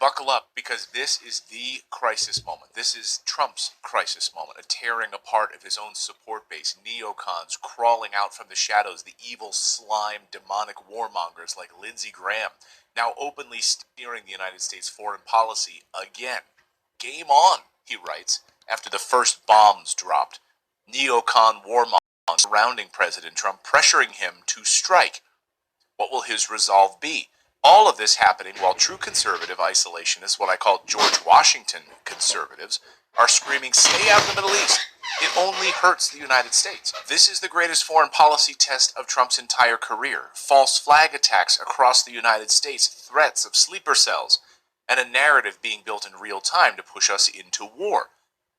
buckle up, because this is the crisis moment. This is Trump's crisis moment, a tearing apart of his own support base, neocons crawling out from the shadows, the evil, slime, demonic warmongers like Lindsey Graham, now openly steering the United States foreign policy again. Game on, he writes, after the first bombs dropped. Neocon warmongers surrounding President Trump, pressuring him to strike. What will his resolve be? All of this happening while true conservative isolationists, what I call George Washington conservatives, are screaming, stay out of the Middle East. It only hurts the United States. This is the greatest foreign policy test of Trump's entire career. False flag attacks across the United States, threats of sleeper cells, and a narrative being built in real time to push us into war.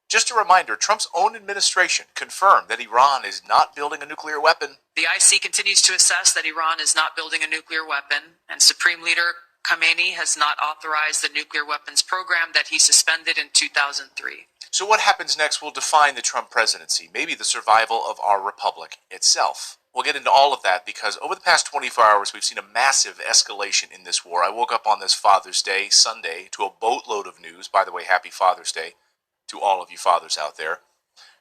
Just a reminder, Trump's own administration confirmed that Iran is not building a nuclear weapon. The IC continues to assess that Iran is not building a nuclear weapon, and Supreme Leader Khamenei has not authorized the nuclear weapons program that he suspended in 2003. So what happens next will define the Trump presidency, maybe the survival of our republic itself. We'll get into all of that because over the past 24 hours, we've seen a massive escalation in this war. I woke up on this Father's Day, Sunday, to a boatload of news. By the way, happy Father's Day to all of you fathers out there.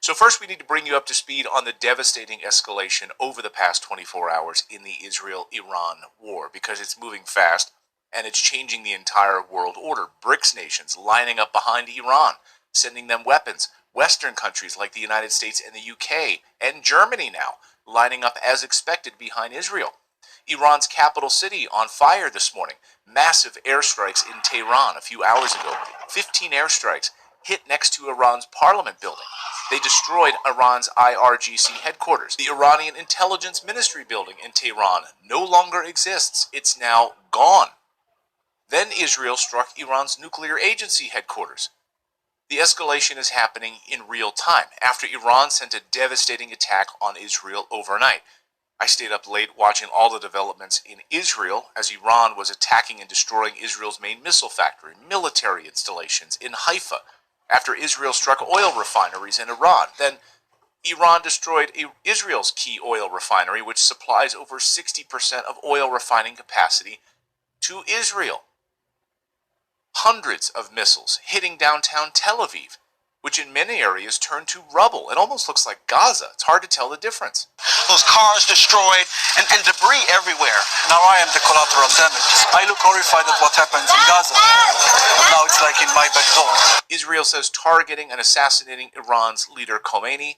So first, we need to bring you up to speed on the devastating escalation over the past 24 hours in the Israel-Iran war, because it's moving fast and it's changing the entire world order. BRICS nations lining up behind Iran, sending them weapons. Western countries like the United States and the UK and Germany now lining up as expected behind Israel. Iran's capital city on fire this morning. Massive airstrikes in Tehran a few hours ago. 15 airstrikes hit next to Iran's parliament building. They destroyed Iran's IRGC headquarters. The Iranian Intelligence Ministry building in Tehran no longer exists. It's now gone. Then Israel struck Iran's nuclear agency headquarters. The escalation is happening in real time after Iran sent a devastating attack on Israel overnight. I stayed up late watching all the developments in Israel as Iran was attacking and destroying Israel's main missile factory, military installations in Haifa, after Israel struck oil refineries in Iran. Then Iran destroyed Israel's key oil refinery, which supplies over 60% of oil refining capacity to Israel. Hundreds of missiles hitting downtown Tel Aviv, which in many areas turned to rubble. It almost looks like Gaza. It's hard to tell the difference. Those cars destroyed and debris everywhere. Now I am the collateral damage. I look horrified at what happens in Gaza. Now it's like in my back door. Israel says targeting and assassinating Iran's leader Khamenei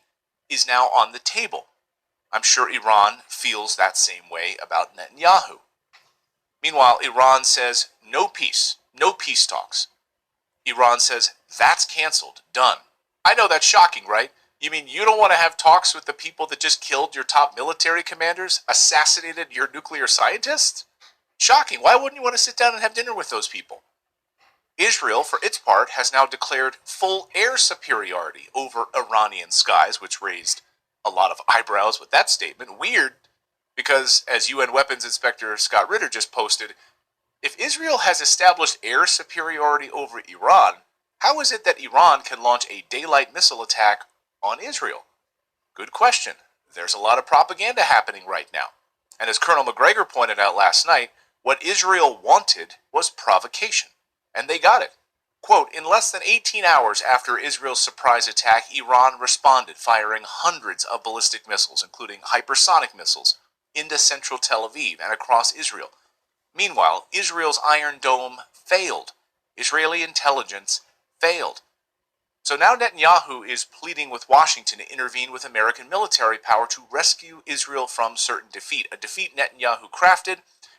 is now on the table. I'm sure Iran feels that same way about Netanyahu. Meanwhile, Iran says no peace talks. Iran says that's canceled, done. I know that's shocking, right? You mean you don't want to have talks with the people that just killed your top military commanders, assassinated your nuclear scientists? Shocking. Why wouldn't you want to sit down and have dinner with those people? Israel, for its part, has now declared full air superiority over Iranian skies, which raised a lot of eyebrows with that statement. Weird, because as UN Weapons Inspector Scott Ritter just posted, if Israel has established air superiority over Iran, how is it that Iran can launch a daylight missile attack on Israel? Good question. There's a lot of propaganda happening right now. And as Colonel McGregor pointed out last night, what Israel wanted was provocation. And they got it. Quote, in less than 18 hours after Israel's surprise attack, Iran responded, firing hundreds of ballistic missiles, including hypersonic missiles, into central Tel Aviv and across Israel. Meanwhile, Israel's Iron Dome failed. Israeli intelligence failed. So now Netanyahu is pleading with Washington to intervene with American military power to rescue Israel from certain defeat, a defeat Netanyahu crafted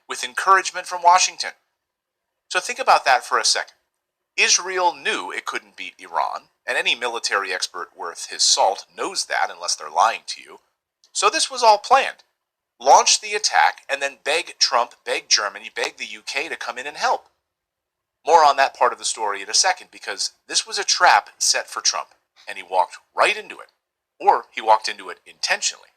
with encouragement from Washington. So think about that for a second. Israel knew it couldn't beat Iran, and any military expert worth his salt knows that unless they're lying to you. So this was all planned. Launch the attack, and then beg Trump, beg Germany, beg the UK to come in and help. More on that part of the story in a second, because this was a trap set for Trump, and he walked right into it. Or he walked into it intentionally.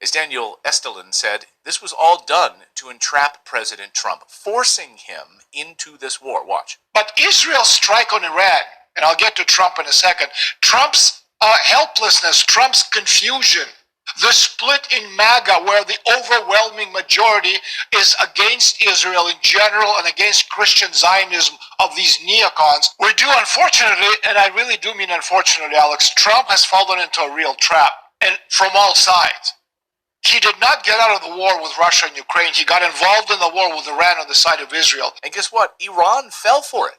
As Daniel Estulin said, this was all done to entrap President Trump, forcing him into this war. Watch. But Israel's strike on Iran, and I'll get to Trump in a second, Trump's helplessness, Trump's confusion, The split in MAGA, where the overwhelming majority is against Israel in general and against Christian Zionism of these neocons, we're due, unfortunately, and I really do mean unfortunately, Alex, Trump has fallen into a real trap, and from all sides. He did not get out of the war with Russia and Ukraine. He got involved in the war with Iran on the side of Israel. And guess what? Iran fell for it.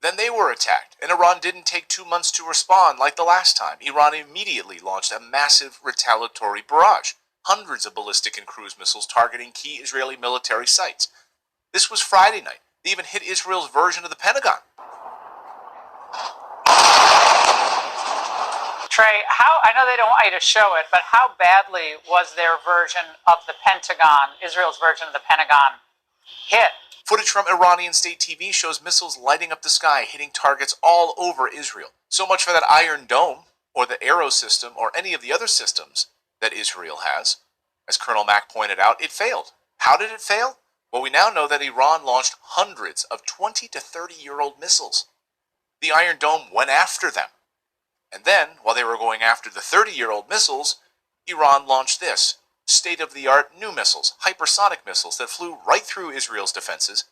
Then they were attacked, and Iran didn't take 2 months to respond like the last time. Iran immediately launched a massive retaliatory barrage, hundreds of ballistic and cruise missiles targeting key Israeli military sites. This was Friday night. They even hit Israel's version of the Pentagon. Trey, I know they don't want you to show it, but how badly was their version of the Pentagon, Israel's version of the Pentagon, hit? Footage from Iranian state TV shows missiles lighting up the sky, hitting targets all over Israel. So much for that Iron Dome, or the Arrow system, or any of the other systems that Israel has. As Colonel Mack pointed out, it failed. How did it fail? Well, we now know that Iran launched hundreds of 20 to 30-year-old missiles. The Iron Dome went after them. And then, while they were going after the 30-year-old missiles, Iran launched this. State-of-the-art new missiles, hypersonic missiles that flew right through Israel's defenses,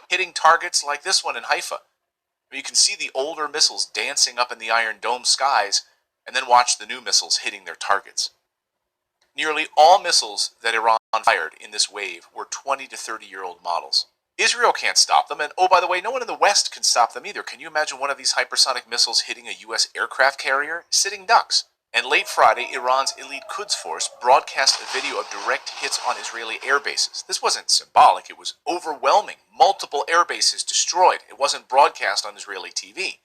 hitting targets like this one in Haifa. You can see the older missiles dancing up in the Iron Dome skies, and then watch the new missiles hitting their targets. Nearly all missiles that Iran fired in this wave were 20 to 30-year-old models. Israel can't stop them, and oh, by the way, no one in the West can stop them either. Can you imagine one of these hypersonic missiles hitting a U.S. aircraft carrier? Sitting ducks. And late Friday, Iran's elite Quds Force broadcast a video of direct hits on Israeli air bases. This wasn't symbolic, it was overwhelming. Multiple air bases destroyed. It wasn't broadcast on Israeli TV.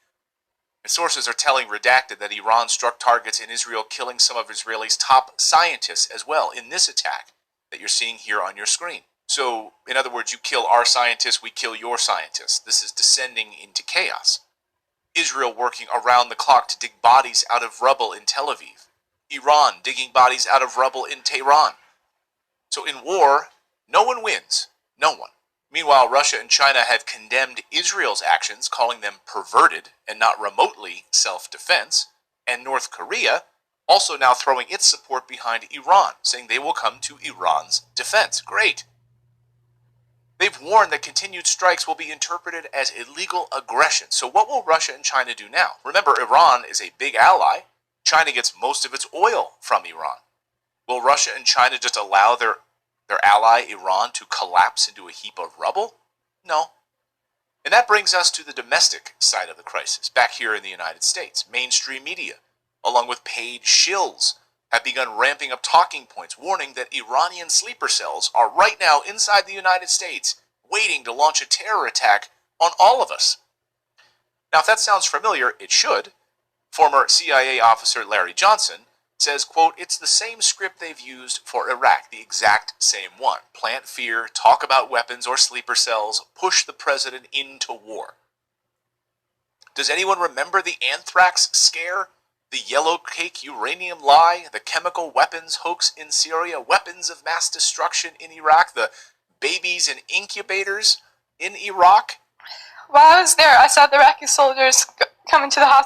And sources are telling Redacted that Iran struck targets in Israel, killing some of Israel's top scientists as well in this attack that you're seeing here on your screen. So, in other words, you kill our scientists, we kill your scientists. This is descending into chaos. Israel working around the clock to dig bodies out of rubble in Tel Aviv. Iran digging bodies out of rubble in Tehran. So in war, no one wins. No one. Meanwhile, Russia and China have condemned Israel's actions, calling them perverted and not remotely self-defense. And North Korea also now throwing its support behind Iran, saying they will come to Iran's defense. Great. They've warned that continued strikes will be interpreted as illegal aggression. So what will Russia and China do now? Remember, Iran is a big ally. China gets most of its oil from Iran. Will Russia and China just allow their ally, Iran, to collapse into a heap of rubble? No. And that brings us to the domestic side of the crisis, back here in the United States. Mainstream media, along with paid shills, have begun ramping up talking points, warning that Iranian sleeper cells are right now inside the United States, waiting to launch a terror attack on all of us. Now, if that sounds familiar, it should. Former CIA officer Larry Johnson says, quote, "It's the same script they've used for Iraq, the exact same one. Plant fear, talk about weapons or sleeper cells, push the president into war." Does anyone remember the anthrax scare? The yellow cake uranium lie, the chemical weapons hoax in Syria, weapons of mass destruction in Iraq, the babies in incubators in Iraq? While I was there, I saw the Iraqi soldiers come into the hospital.